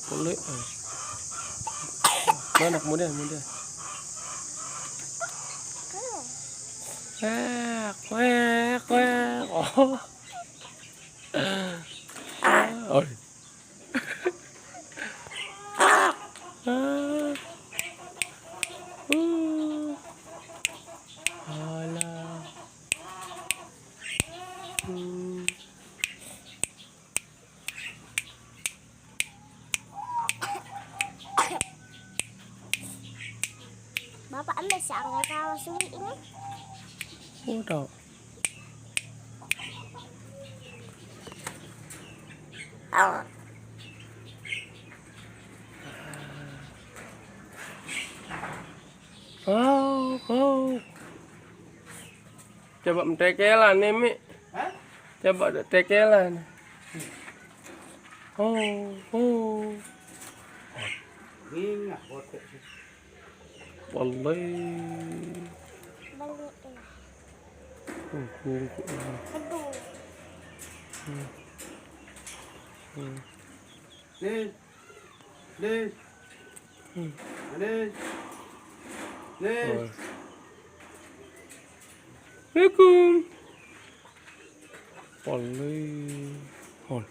Boleh. Mana kemudian. Oh. Ôi. Alah. Bapak ambil sangat kalau sulit ini. Udah. Oh. Coba mentekelan nih, Mi. Coba tekelan. Oh. Wallahi. Assalamualaikum. Wallahi. Hon.